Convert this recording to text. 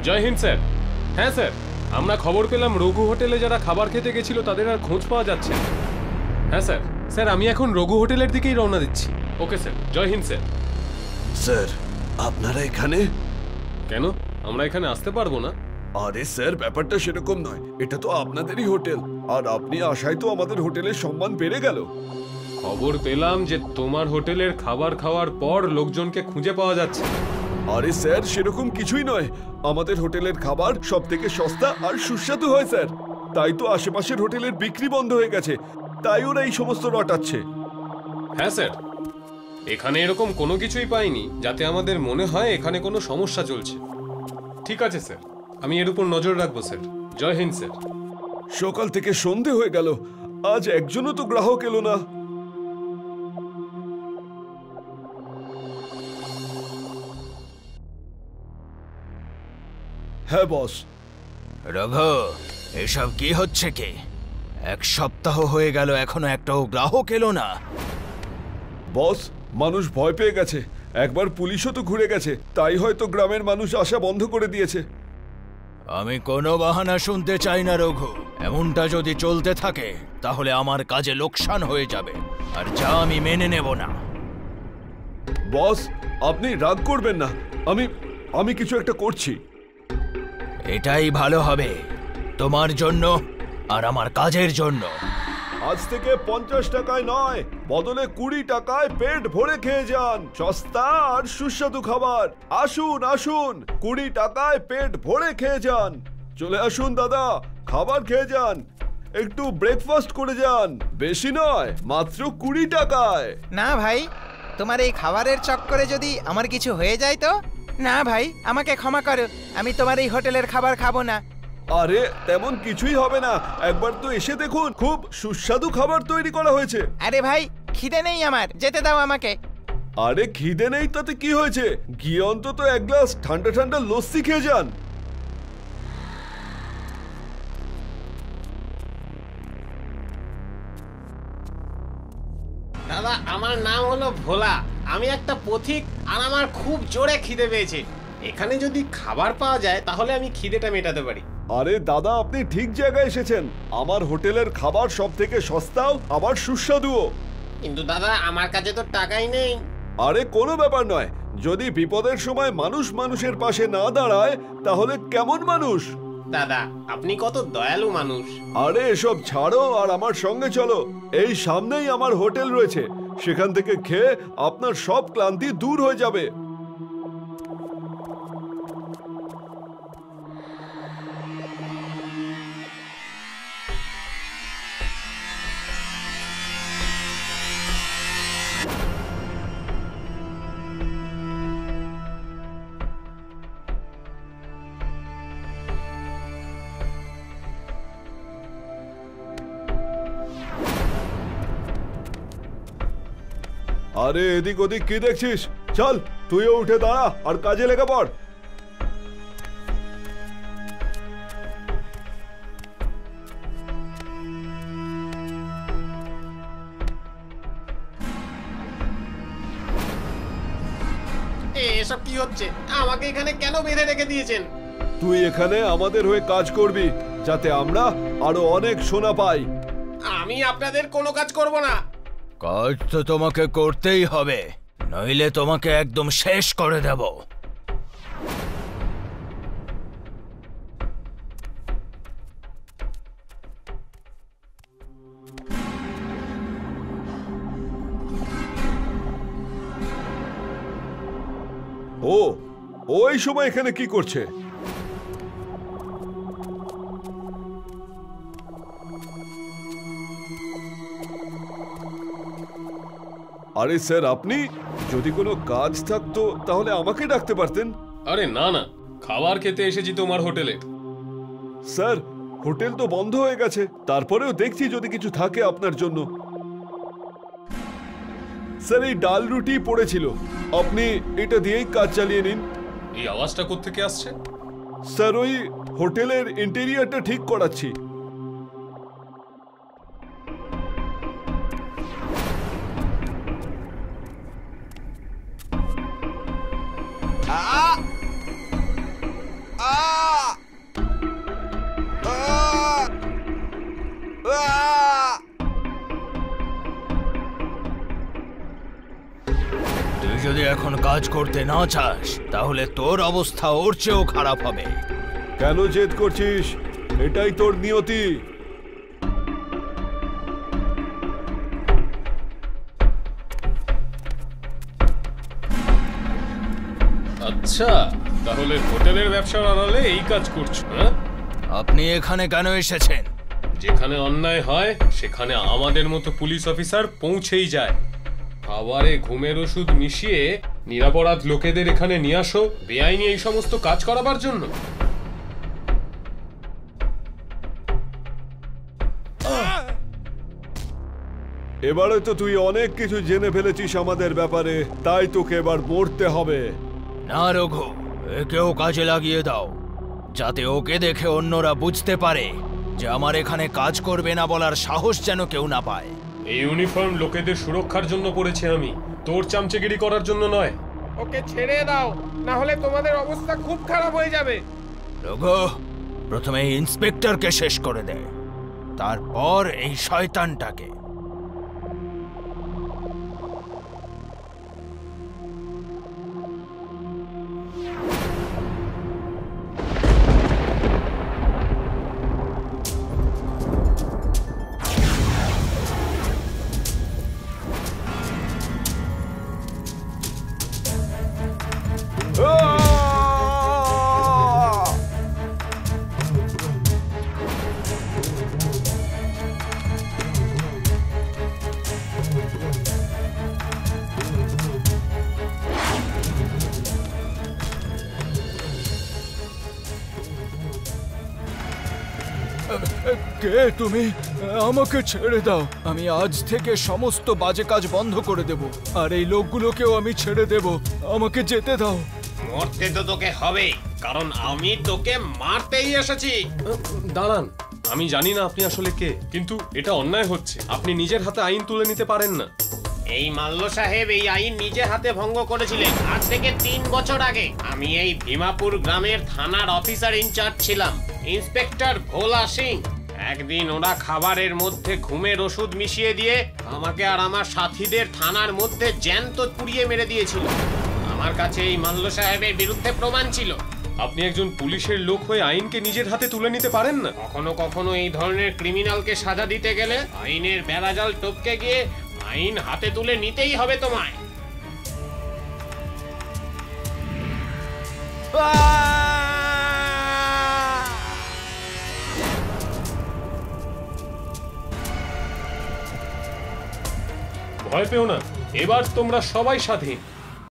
জয় Hind sir. হ্যাঁ sir, আমরা খবর পেলাম রঘু হোটেলে যারা খাবার খেতে গেছিল তাদের আর খোঁজ পাওয়া যাচ্ছে না। হ্যাঁ স্যার। স্যার আমি এখন রঘু হোটেলের দিকেই রওনা দিচ্ছি। ওকে স্যার, জয় হিন্দ স্যার। স্যার আপনারা এখানে? কেন, আমরা এখানে আসতে পারবো না? আরে স্যার, ব্যাপারটা সেরকম নয়, এটা তো আপনাদেরই হোটেল, আর আপনি আসায় তো আমাদের হোটেলের সম্মান বেড়ে গেল। খবর পেলাম যে তোমার হোটেলের খাবার খাওয়ার পর লোকজনকে খুঁজে পাওয়া যাচ্ছে। আরে স্যার, সেরকম কিছুই নয়, আমাদের হোটেলের খাবার সব থেকে সস্তা আর সুস্বাদু হয় স্যার। তাই তো আশেপাশের হোটেলের বিক্রি বন্ধ হয়ে গেছে, তাই ওরা এই সমস্ত রটাচ্ছে। হ্যাঁ স্যার, এখানে এরকম কোনো কিছুই পাইনি যাতে আমাদের মনে হয় এখানে কোনো সমস্যা চলছে। ঠিক আছে স্যার, আমি এর উপর নজর রাখবো স্যার। জয় হিন্দ স্যার। সকাল থেকে সন্ধে হয়ে গেল, আজ একজনও তো গ্রাহক এলো না। হ্যাঁ বস। রঘু, এসব কি হচ্ছে কি? এক সপ্তাহ হয়ে গেল এখনো একটাও গ্রাহক এলো না। বস, মানুষ ভয় পেয়ে গেছে, একবার পুলিশও তো ঘুরে গেছে, তাই হয়তো গ্রামের মানুষ আসা বন্ধ করে দিয়েছে। আমি কোনো বাহানা শুনতে চাই না রঘু। এমনটা যদি চলতে থাকে তাহলে আমার কাজে লোকসান হয়ে যাবে, আর যা আমি মেনে নেব না। বস, আপনি রাগ করবেন না, আমি কিছু একটা করছি। এটাই ভালো হবে তোমার জন্য আর আমার কাজের জন্য। আজ থেকে 50 টাকায় নয়, বদলে 20 টাকায় পেট ভরে খেয়ে যান সস্তা আর সুস্বাদু খাবার। আসুন আসুন, 20 টাকায় পেট ভরে খেয়ে যান। চলে আসুন দাদা, খাবার খেয়ে যান, একটু ব্রেকফাস্ট করে যান। বেশি নয়, মাত্র 20 টাকায়। না ভাই, তোমার এই খাবারের চক্করে যদি আমার কিছু হয়ে যায় তো? না ভাই, আমাকে ক্ষমা করো, আমি তোমার এই হোটেলের খাবার খাবো না। আরে তেমন কিছুই হবে না, একবার তো এসে দেখুন, খুব সুস্বাদু খাবার তৈরি করা হয়েছে। আরে ভাই, খিদে নেই আমার, যেতে দাও আমাকে। আরে খিদে নেই তাতে কি হয়েছে, গিয়ে অন্তত এক গ্লাস ঠান্ডা ঠান্ডা লস্যি খেয়ে যান। দাদা, আমার নাম হলো ভোলা, আমি একটা পথিক, আর আমার খুব জোরে খিদে পেয়েছে। এখানে যদি খাবার পাওয়া যায় তাহলে আমি খিদেটা মেটাতে পারি। আরে দাদা, আপনি ঠিক জায়গায় এসেছেন, আমার হোটেলের খাবার সব থেকে সস্তাও আবার সুস্বাদুও। কিন্তু দাদা, আমার কাছে তো টাকাই নেই। আরে কোনো ব্যাপার নয়, যদি বিপদের সময় মানুষ মানুষের পাশে না দাঁড়ায় তাহলে কেমন মানুষ? দাদা, আপনি কত দয়ালু মানুষ। আরে এসব ছাড়ো আর আমার সঙ্গে চলো, এই সামনেই আমার হোটেল রয়েছে, সেখান থেকে খেয়ে আপনার সব ক্লান্তি দূর হয়ে যাবে। আরে এদিক ওদিক কি দেখছিস, চল তুইও উঠে দাঁড়া আর কাজে লেগে পড়। এসব কি হচ্ছে? আমাকে এখানে কেন বেঁধে রেখে দিয়েছেন? তুই এখানে আমাদের হয়ে কাজ করবি, যাতে আমরা আরো অনেক সোনা পাই। আমি আপনাদের কোনো কাজ করব না। কাজ তো তোমাকে করতেই হবে, নইলে তোমাকে একদম শেষ করে দেব। ও ওই সময় এখানে কি করছে? আরে স্যার, আপনি যদি কোনো কাজ থাকতো তাহলে আমাকে ডাকতে পারতেন। আরে না না, খাবার খেতে এসেছি তোমার হোটেলে। স্যার, হোটেল তো বন্ধ হয়ে গেছে, তারপরেও দেখছি যদি কিছু থাকে আপনার জন্য। স্যার, এই ডাল রুটি পড়েছিল, আপনি এটা দিয়েই কাজ চালিয়ে নিন। এই আওয়াজটা কোত্থেকে আসছে? স্যার, ওই হোটেলের ইন্টেরিয়রটা ঠিক করাচ্ছি। যদি এখন কাজ করতে না চাস তাহলে তোর অবস্থা ওর চেয়েও খারাপ হবে। কেন জেদ করছিস? এটাই তোর নিয়তি। আচ্ছা, তাহলে হোটেলের ব্যবসার আড়ালে এই কাজ করছো, হ্যাঁ? আপনি এখানে কেন এসেছেন? যেখানে অন্যায় হয় সেখানে আমাদের মতো পুলিশ অফিসার পৌঁছেই যায়। খাবারে ঘুমের ওষুধ মিশিয়ে নিরপরাধ লোকেদের এখানে নিয়ে আসো বেআইনি এই সমস্ত কাজ করাবার জন্য। এবারে তো তুই অনেক কিছু জেনে ফেলেছিস আমাদের ব্যাপারে, তাই তোকে এবার মরতে হবে। না রঘু, একেও কাজে লাগিয়ে দাও, যাতে ওকে দেখে অন্যরা বুঝতে পারে যে আমার এখানে কাজ করবে না বলার সাহস যেন কেউ না পায়। এই ইউনিফর্ম লোকেদের সুরক্ষার জন্য পরেছি আমি, তোর চামচেগিরি করার জন্য নয়। ওকে ছেড়ে দাও, না হলে তোমাদের অবস্থা খুব খারাপ হয়ে যাবে। রঘু, প্রথমে এই ইন্সপেক্টরকে শেষ করে দে, তারপর এই শয়তানটাকে। কে তুমি? আমাকে ছেড়ে দাও। আমি আজ থেকে সমস্ত বাজে কাজ বন্ধ করে দেব, আর এই লোকগুলোকেও আমি ছেড়ে দেব। আমাকে যেতে দাও। মরতে তো তোকে হবে, কারণ আমি তোকে মারতেই এসেছি। দাঁড়ান, আমি জানি না আপনি আসলে কে, কিন্তু এটা অন্যায় হচ্ছে। আপনি নিজের হাতে আইন তুলে নিতে পারেন না। এই মাল্য সাহেব এই আইন নিজে হাতে ভঙ্গ করেছিলেন আজ থেকে 3 বছর আগে। আমি এই ভীমাপুর গ্রামের থানার অফিসার ইনচার্জ ছিলাম, ইন্সপেক্টর ভোলা সিং। একদিন ওরা খাবারের মধ্যে ঘুমের ওষুধ মিশিয়ে দিয়ে আমাকে আর আমার সাথীদের থানার মধ্যে জ্যান্ত পুড়িয়ে মেরে দিয়েছিল। আমার কাছে এই মাল্য সাহেবের বিরুদ্ধে প্রমাণ ছিল। আপনি একজন পুলিশের লোক হয়ে আইনকে নিজের হাতে তুলে নিতে পারেন না? কখনো কখনো এই ধরনের ক্রিমিনালকে সাজা দিতে গেলে আইনের বেড়াজাল টপকে গিয়ে আইন হাতে তুলে নিতেই হবে তোমায়। ভয় পেও না, এবার তোমরা সবাই স্বাধীন।